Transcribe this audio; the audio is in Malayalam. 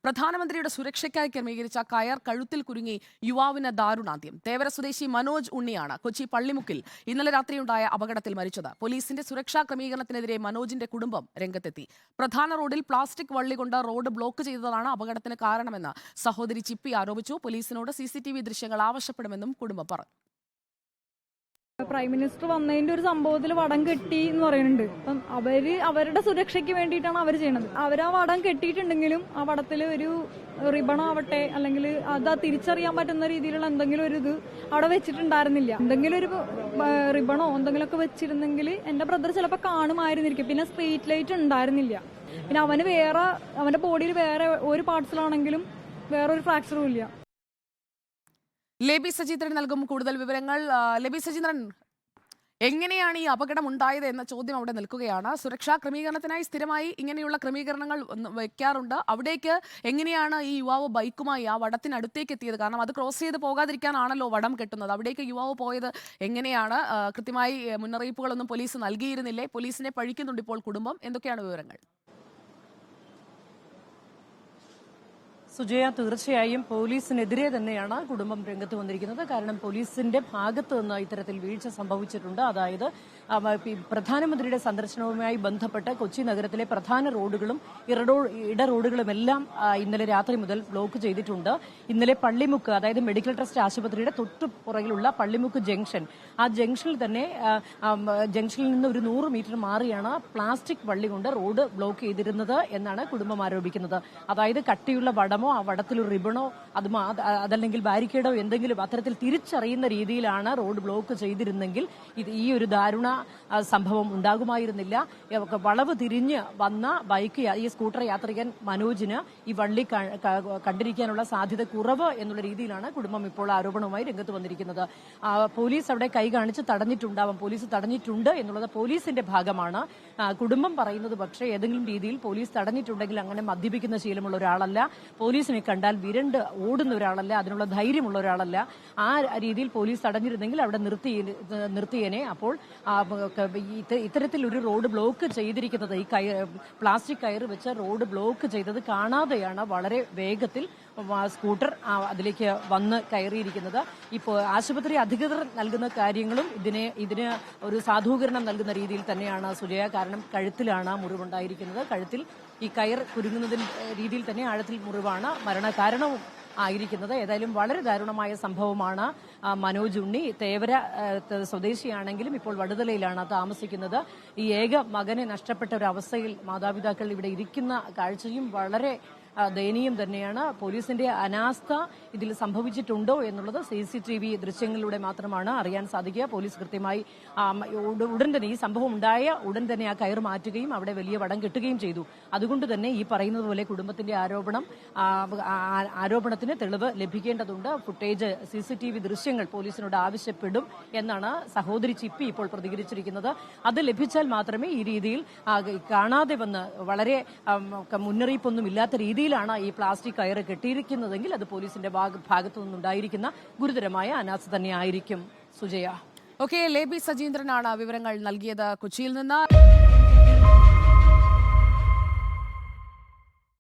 പ്രധാനമന്ത്രിയുടെ സുരക്ഷയ്ക്കായി ക്രമീകരിച്ച കയർ കഴുത്തിൽ കുരുങ്ങി യുവാവിന് ദാരുണാന്ത്യം. തേവര സ്വദേശി മനോജ് ഉണ്ണിയാണ് കൊച്ചി പള്ളിമുക്കിൽ ഇന്നലെ രാത്രിയുണ്ടായ അപകടത്തിൽ മരിച്ചത്. പോലീസിന്റെ സുരക്ഷാ ക്രമീകരണത്തിനെതിരെ മനോജിന്റെ കുടുംബം രംഗത്തെത്തി. പ്രധാന റോഡിൽ പ്ലാസ്റ്റിക് വള്ളി കൊണ്ട് റോഡ് ബ്ലോക്ക് ചെയ്തതാണ് അപകടത്തിന് കാരണമെന്ന് സഹോദരി ചിപ്പി ആരോപിച്ചു. പോലീസിനോട് CCTV ദൃശ്യങ്ങൾ ആവശ്യപ്പെടുമെന്നും കുടുംബം പറഞ്ഞു. പ്രൈം മിനിസ്റ്റർ വന്നതിന്റെ ഒരു സംഭവത്തിൽ വടം കെട്ടി എന്ന് പറയുന്നുണ്ട്. അപ്പം അവരുടെ സുരക്ഷയ്ക്ക് വേണ്ടിയിട്ടാണ് അവർ ചെയ്യണത്. ആ വടം കെട്ടിയിട്ടുണ്ടെങ്കിലും ആ വടത്തിൽ ഒരു റിബണാവട്ടെ അല്ലെങ്കിൽ അത് തിരിച്ചറിയാൻ പറ്റുന്ന രീതിയിലുള്ള എന്തെങ്കിലും ഒരു ഇത് അവിടെ വെച്ചിട്ടുണ്ടായിരുന്നില്ല. എന്തെങ്കിലും ഒരു റിബണോ എന്തെങ്കിലുമൊക്കെ വെച്ചിരുന്നെങ്കിൽ എന്റെ ബ്രദർ ചിലപ്പോൾ കാണുമായിരുന്നിരിക്കും. പിന്നെ സ്ട്രീറ്റ് ലൈറ്റ് ഉണ്ടായിരുന്നില്ല. പിന്നെ അവന്റെ ബോഡിയിൽ വേറെ ഒരു പാർട്സിലാണെങ്കിലും വേറൊരു ഫ്രാക്ചറും ഇല്ല. ലേബി സജീന്ദ്രൻ നൽകും കൂടുതൽ വിവരങ്ങൾ. ലേബി സജീന്ദ്രൻ, എങ്ങനെയാണ് ഈ അപകടം ഉണ്ടായത് എന്ന ചോദ്യം അവിടെ നിൽക്കുകയാണ്. സുരക്ഷാ ക്രമീകരണത്തിനായി സ്ഥിരമായി ഇങ്ങനെയുള്ള ക്രമീകരണങ്ങൾ വെക്കാറുണ്ട്. അവിടേക്ക് എങ്ങനെയാണ് ഈ യുവാവ് ബൈക്കുമായി ആ വടത്തിനടുത്തേക്ക് എത്തിയത്? കാരണം അത് ക്രോസ് ചെയ്ത് പോകാതിരിക്കാനാണല്ലോ വടം കെട്ടുന്നത്. അവിടേക്ക് യുവാവ് പോയത് എങ്ങനെയാണ്? കൃത്യമായി മുന്നറിയിപ്പുകളൊന്നും പോലീസ് നൽകിയിരുന്നില്ലേ? പോലീസിനെ പഴിക്കുന്നുണ്ട് ഇപ്പോൾ കുടുംബം. എന്തൊക്കെയാണ് വിവരങ്ങൾ? സുജയ, തീർച്ചയായും പോലീസിനെതിരെ തന്നെയാണ് കുടുംബം രംഗത്ത് വന്നിരിക്കുന്നത്. കാരണം പോലീസിന്റെ ഭാഗത്ത് നിന്ന് ഇത്തരത്തിൽ വീഴ്ച സംഭവിച്ചിട്ടുണ്ട്. അതായത് പ്രധാനമന്ത്രിയുടെ സന്ദർശനവുമായി ബന്ധപ്പെട്ട് കൊച്ചി നഗരത്തിലെ പ്രധാന റോഡുകളും ഇട റോഡുകളുമെല്ലാം ഇന്നലെ രാത്രി മുതൽ ബ്ലോക്ക് ചെയ്തിട്ടുണ്ട്. ഇന്നലെ പള്ളിമുക്ക്, അതായത് മെഡിക്കൽ ട്രസ്റ്റ് ആശുപത്രിയുടെ തൊട്ടു പുറകിലുള്ള പള്ളിമുക്ക് ജംഗ്ഷൻ, ആ ജംഗ്ഷനിൽ തന്നെ ജംഗ്ഷനിൽ നിന്ന് ഒരു 100 മീറ്റർ മാറിയാണ് പ്ലാസ്റ്റിക് വള്ളി കൊണ്ട് റോഡ് ബ്ലോക്ക് ചെയ്തിരുന്നത് എന്നാണ് കുടുംബം ആരോപിക്കുന്നത്. അതായത് കട്ടിയുള്ള വടമോ ആ വടത്തിലൊരു റിബണോ അതല്ലെങ്കിൽ ബാരിക്കേഡോ എന്തെങ്കിലും അത്തരത്തിൽ തിരിച്ചറിയുന്ന രീതിയിലാണ് റോഡ് ബ്ലോക്ക് ചെയ്തിരുന്നെങ്കിൽ ഈ ഒരു ദാരുണ സംഭവം ഉണ്ടാകുമായിരുന്നില്ല. വളവ് തിരിഞ്ഞ് വന്ന ഈ സ്കൂട്ടർ യാത്രികൻ മനോജിന് ഈ വള്ളി കണ്ടിരിക്കാനുള്ള സാധ്യത കുറവ് എന്നുള്ള രീതിയിലാണ് കുടുംബം ഇപ്പോൾ ആരോപണവുമായി രംഗത്ത് വന്നിരിക്കുന്നത്. പോലീസ് അവിടെ കൈ കാണിച്ച് തടഞ്ഞിട്ടുണ്ടാവും. പോലീസ് തടഞ്ഞിട്ടുണ്ട് എന്നുള്ളത് പോലീസിന്റെ ഭാഗമാണ്. കുടുംബം പറയുന്നത് പക്ഷേ ഏതെങ്കിലും രീതിയിൽ പോലീസ് തടഞ്ഞിട്ടുണ്ടെങ്കിൽ അങ്ങനെ മദ്യപിക്കുന്ന ശീലമുള്ള ഒരാളല്ല, പോലീസിനെ കണ്ടാൽ വിരണ്ട് ഓടുന്ന ഒരാളല്ല, അതിനുള്ള ധൈര്യമുള്ള ഒരാളല്ല. ആ രീതിയിൽ പോലീസ് തടഞ്ഞിരുന്നെങ്കിൽ അവിടെ നിർത്തിയേനെ. അപ്പോൾ ഇത്തരത്തിൽ ഒരു റോഡ് ബ്ലോക്ക് ചെയ്തിരിക്കുന്നത്, ഈ പ്ലാസ്റ്റിക് കയറ് വെച്ച് റോഡ് ബ്ലോക്ക് ചെയ്തത് കാണാതെയാണ് വളരെ വേഗത്തിൽ സ്കൂട്ടർ അതിലേക്ക് വന്ന് കയറിയിരിക്കുന്നത്. ഇപ്പോൾ ആശുപത്രി അധികൃതർ നൽകുന്ന കാര്യങ്ങളും ഇതിന് ഒരു സാധൂകരണം നൽകുന്ന രീതിയിൽ തന്നെയാണ് സുജയ. കാരണം കഴുത്തിലാണ് മുറിവുണ്ടായിരിക്കുന്നത്. കഴുത്തിൽ ഈ കയർ കുരുങ്ങുന്നതിന് രീതിയിൽ തന്നെ ആഴത്തിൽ മുറിവാണ് മരണകാരണവും ആയിരിക്കുന്നത്. ഏതായാലും വളരെ ദാരുണമായ സംഭവമാണ്. മനോജ് ഉണ്ണി തേവര സ്വദേശിയാണെങ്കിലും ഇപ്പോൾ വടുതലയിലാണ് താമസിക്കുന്നത്. ഈ ഏക മകനെ നഷ്ടപ്പെട്ട ഒരു അവസ്ഥയിൽ മാതാപിതാക്കൾ ഇവിടെ ഇരിക്കുന്ന കാഴ്ചയും വളരെ ദയനീയം തന്നെയാണ്. പോലീസിന്റെ അനാസ്ഥ ഇതിൽ സംഭവിച്ചിട്ടുണ്ടോ എന്നുള്ളത് CCTV ദൃശ്യങ്ങളിലൂടെ മാത്രമാണ് അറിയാൻ സാധിക്കുക. പോലീസ് കൃത്യമായി ഉടൻ തന്നെ ഈ സംഭവം ഉണ്ടായ ഉടൻ തന്നെ ആ കയർ മാറ്റുകയും അവിടെ വലിയ വടം കെട്ടുകയും ചെയ്തു. അതുകൊണ്ട് തന്നെ ഈ പറയുന്നത് പോലെ കുടുംബത്തിന്റെ ആരോപണത്തിന് തെളിവ് ലഭിക്കേണ്ടതുണ്ട്. ഫുട്ടേജ്, CCTV ദൃശ്യങ്ങൾ പോലീസിനോട് ആവശ്യപ്പെടും എന്നാണ് സഹോദരി ചിപ്പി ഇപ്പോൾ പ്രതികരിച്ചിരിക്കുന്നത്. അത് ലഭിച്ചാൽ മാത്രമേ ഈ രീതിയിൽ കാണാതെ വന്ന് വളരെ മുന്നറിയിപ്പൊന്നും ഇല്ലാത്ത രീതിയിലാണ് ഈ പ്ലാസ്റ്റിക് കയറ് കെട്ടിയിരിക്കുന്നതെങ്കിൽ അത് പോലീസിന്റെ ഭാഗത്തു നിന്നുണ്ടായിരിക്കുന്ന ഗുരുതരമായ അനാസ്ഥ തന്നെയായിരിക്കും. സുജയ. ലേബി സജീന്ദ്രനാണ് വിവരങ്ങൾ നൽകിയത് കൊച്ചിയിൽ നിന്ന്.